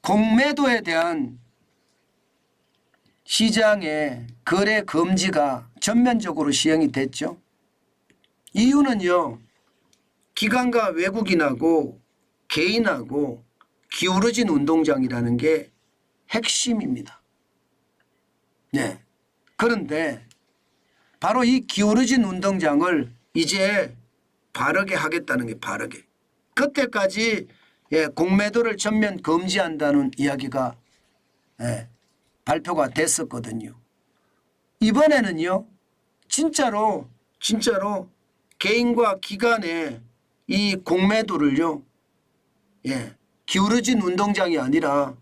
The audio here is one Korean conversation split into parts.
공매도에 대한 시장의 거래 금지가 전면적으로 시행이 됐죠. 이유는요. 기관과 외국인하고 개인하고 기울어진 운동장이라는 게 핵심입니다. 네. 그런데 바로 이 기울어진 운동장을 이제 바르게 하겠다는 게 바르게. 그때까지 공매도를 전면 금지한다는 이야기가 발표가 됐었거든요. 이번에는요. 진짜로 개인과 기관의 이 공매도를요. 기울어진 운동장이 아니라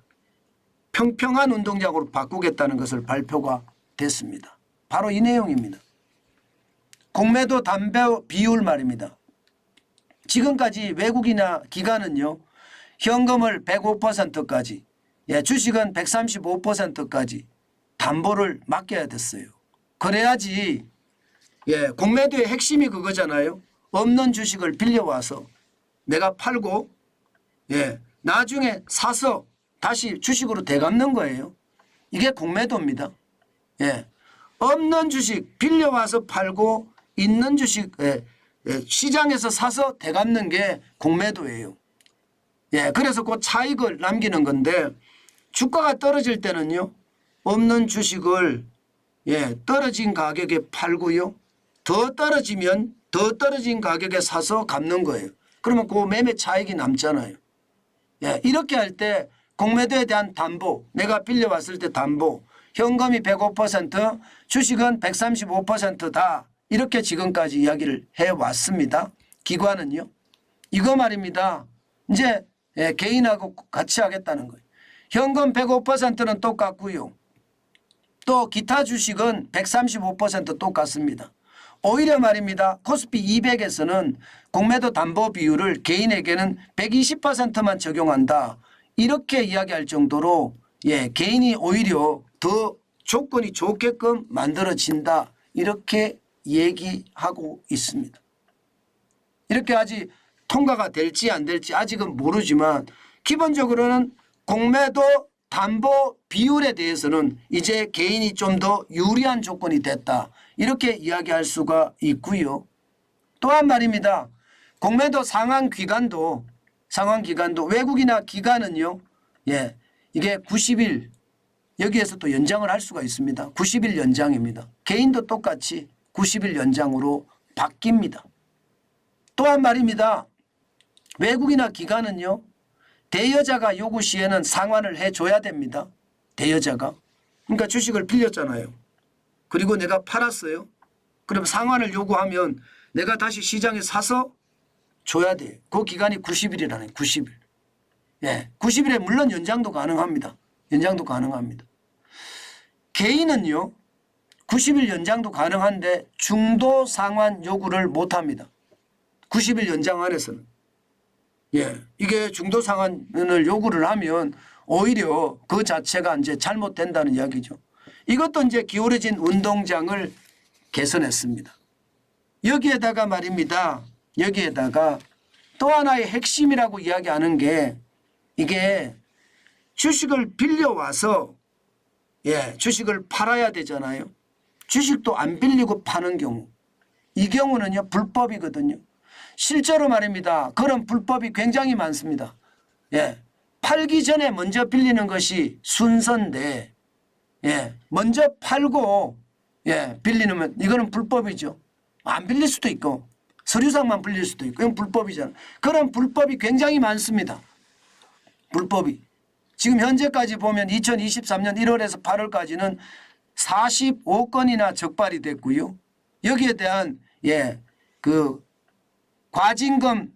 평평한 운동장으로 바꾸겠다는 것을 발표가 됐습니다. 바로 이 내용입니다. 공매도 담보 비율 말입니다. 지금까지 외국이나 기관은요. 현금을 105%까지 주식은 135%까지 담보를 맡겨야 됐어요. 그래야지 공매도의 핵심이 그거잖아요. 없는 주식을 빌려와서 내가 팔고 나중에 사서 다시 주식으로 되갚는 거예요. 이게 공매도입니다. 없는 주식 빌려와서 팔고 있는 주식 시장에서 사서 되갚는 게 공매도예요. 그래서 그 차익을 남기는 건데 주가가 떨어질 때는요. 없는 주식을 떨어진 가격에 팔고요. 더 떨어지면 더 떨어진 가격에 사서 갚는 거예요. 그러면 그 매매 차익이 남잖아요. 이렇게 할 때 공매도에 대한 담보, 내가 빌려왔을 때 담보, 현금이 105%, 주식은 135%다. 이렇게 지금까지 이야기를 해왔습니다. 기관은요. 이거 말입니다. 이제 개인하고 같이 하겠다는 거예요. 현금 105%는 똑같고요. 또 기타 주식은 135% 똑같습니다. 오히려 말입니다. 코스피 200에서는 공매도 담보 비율을 개인에게는 120%만 적용한다. 이렇게 이야기할 정도로 개인이 오히려 더 조건이 좋게끔 만들어진다. 이렇게 얘기하고 있습니다. 이렇게 아직 통과가 될지 안 될지 아직은 모르지만 기본적으로는 공매도 담보 비율에 대해서는 이제 개인이 좀 더 유리한 조건이 됐다. 이렇게 이야기할 수가 있고요. 또한 말입니다. 공매도 상환 기간도 외국이나 기관은요. 이게 90일 여기에서 또 연장을 할 수가 있습니다. 90일 연장입니다. 개인도 똑같이 90일 연장으로 바뀝니다. 또한 말입니다. 외국이나 기관은요. 대여자가 요구 시에는 상환을 해줘야 됩니다. 대여자가. 그러니까 주식을 빌렸잖아요. 그리고 내가 팔았어요. 그럼 상환을 요구하면 내가 다시 시장에 사서 줘야 돼. 그 기간이 90일이라는 90일. 90일에 물론 연장도 가능합니다. 연장도 가능합니다. 개인은요. 90일 연장도 가능한데 중도 상환 요구를 못합니다. 90일 연장 안에서는. 이게 중도 상환을 요구를 하면 오히려 그 자체가 이제 잘못된다는 이야기죠. 이것도 이제 기울어진 운동장을 개선했습니다. 여기에다가 말입니다. 여기에다가 또 하나의 핵심이라고 이야기하는 게 이게 주식을 빌려와서 주식을 팔아야 되잖아요. 주식도 안 빌리고 파는 경우. 이 경우는요. 불법이거든요. 실제로 말입니다. 그런 불법이 굉장히 많습니다. 팔기 전에 먼저 빌리는 것이 순서인데 먼저 팔고 빌리는 이거는 불법이죠. 안 빌릴 수도 있고 서류상만 빌릴 수도 있고 이건 불법이잖아요. 그런 불법이 굉장히 많습니다. 불법이. 지금 현재까지 보면 2023년 1월에서 8월까지는 45건이나 적발이 됐고요. 여기에 대한 그 과징금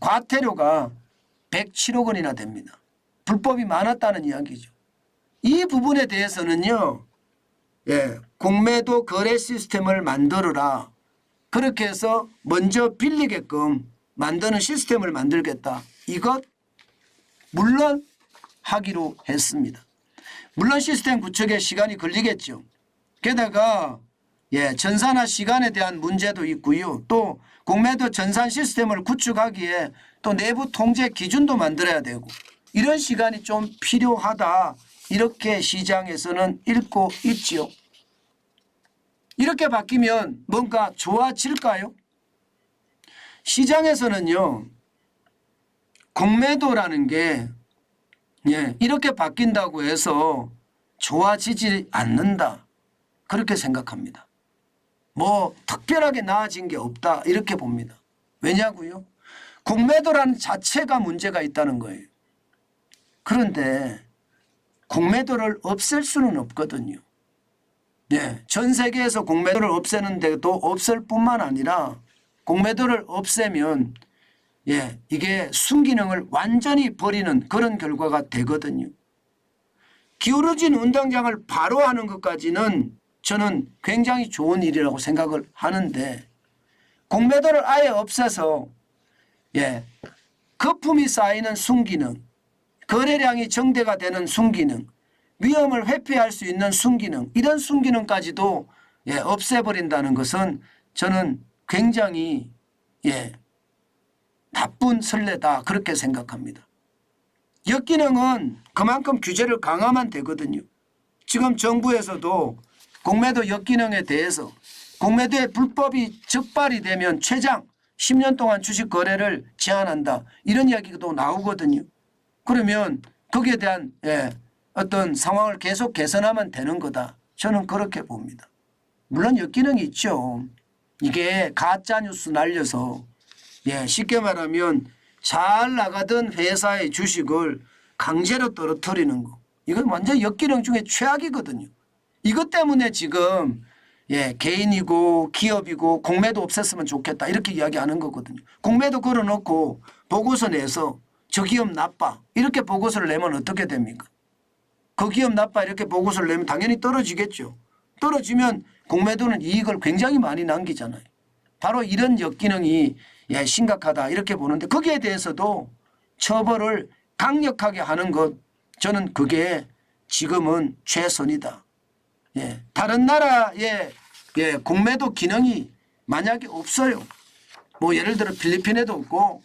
과태료가 107억 원이나 됩니다. 불법이 많았다는 이야기죠. 이 부분에 대해서는요. 공매도 거래 시스템을 만들어라. 그렇게 해서 먼저 빌리게끔 만드는 시스템을 만들겠다. 이것 물론 하기로 했습니다. 물론 시스템 구축에 시간이 걸리겠죠. 게다가 전산화 시간에 대한 문제도 있고요. 또 공매도 전산 시스템을 구축하기에 또 내부 통제 기준도 만들어야 되고 이런 시간이 좀 필요하다. 이렇게 시장에서는 읽고 있지요. 이렇게 바뀌면 뭔가 좋아질까요? 시장에서는요. 공매도라는 게 이렇게 바뀐다고 해서 좋아지지 않는다. 그렇게 생각합니다. 뭐 특별하게 나아진 게 없다. 이렇게 봅니다. 왜냐고요? 공매도라는 자체가 문제가 있다는 거예요. 그런데 공매도를 없앨 수는 없거든요. 전 세계에서 공매도를 없애는 데도 없을 뿐만 아니라 공매도를 없애면 이게 순기능을 완전히 버리는 그런 결과가 되거든요. 기울어진 운동장을 바로 하는 것까지는 저는 굉장히 좋은 일이라고 생각을 하는데 공매도를 아예 없애서 거품이 쌓이는 순기능, 거래량이 정대가 되는 순기능, 위험을 회피할 수 있는 순기능, 이런 순기능까지도 없애버린다는 것은 저는 굉장히 나쁜 선례다 그렇게 생각합니다. 역기능은 그만큼 규제를 강화하면 되거든요. 지금 정부에서도 공매도 역기능에 대해서 공매도의 불법이 적발이 되면 최장 10년 동안 주식 거래를 제한한다. 이런 이야기도 나오거든요. 그러면 거기에 대한 어떤 상황을 계속 개선하면 되는 거다. 저는 그렇게 봅니다. 물론 역기능이 있죠. 이게 가짜뉴스 날려서 쉽게 말하면 잘 나가던 회사의 주식을 강제로 떨어뜨리는 거. 이건 완전 역기능 중에 최악이거든요. 이것 때문에 지금 개인이고 기업이고 공매도 없앴으면 좋겠다 이렇게 이야기하는 거거든요. 공매도 걸어놓고 보고서 내서 저 기업 나빠 이렇게 보고서를 내면 어떻게 됩니까? 그 기업 나빠 이렇게 보고서를 내면 당연히 떨어지겠죠. 떨어지면 공매도는 이익을 굉장히 많이 남기잖아요. 바로 이런 역기능이 심각하다 이렇게 보는데 거기에 대해서도 처벌을 강력하게 하는 것 저는 그게 지금은 최선이다. 다른 나라의 공매도 기능이 만약에 없어요. 뭐 예를 들어 필리핀에도 없고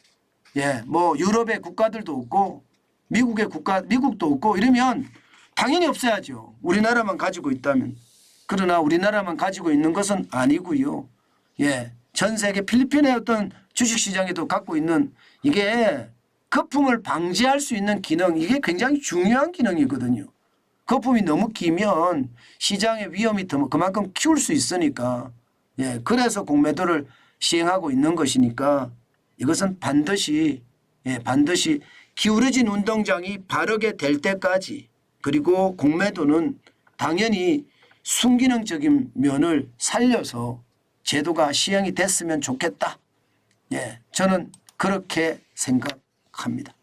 뭐 유럽의 국가들도 없고 미국도 없고 이러면 당연히 없어야죠. 우리나라만 가지고 있다면. 그러나 우리나라만 가지고 있는 것은 아니고요. 전 세계 필리핀의 어떤 주식시장에도 갖고 있는 이게 거품을 방지할 수 있는 기능 이게 굉장히 중요한 기능이거든요. 거품이 너무 기면 시장의 위험이 더 그만큼 키울 수 있으니까 그래서 공매도를 시행하고 있는 것이니까 이것은 반드시 기울어진 운동장이 바르게 될 때까지 그리고 공매도는 당연히 순기능적인 면을 살려서 제도가 시행이 됐으면 좋겠다. 저는 그렇게 생각합니다.